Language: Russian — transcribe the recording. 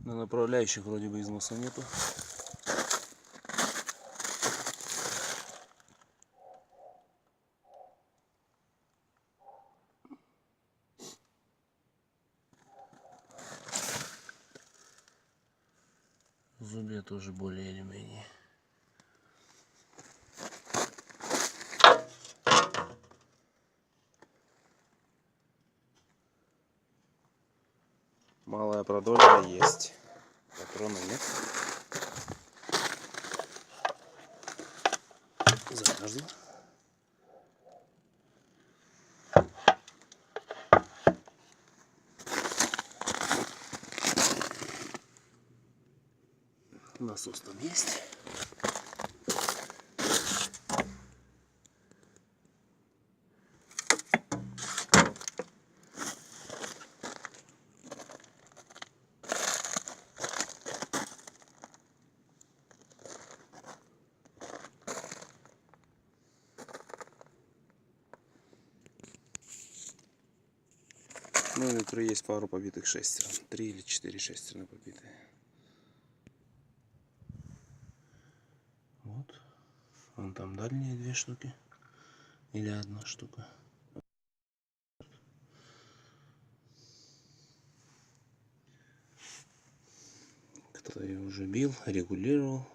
На направляющих вроде бы износа нету. Зубья тоже более или менее. Малая продольная есть. Патрона нет. Замерзла. Насос там есть. Ну, внутри есть пару побитых шестерен. 3 или 4 шестерны побитые. Вот. Вон там дальние 2 штуки. Или 1 штука. Кто-то ее уже бил, регулировал.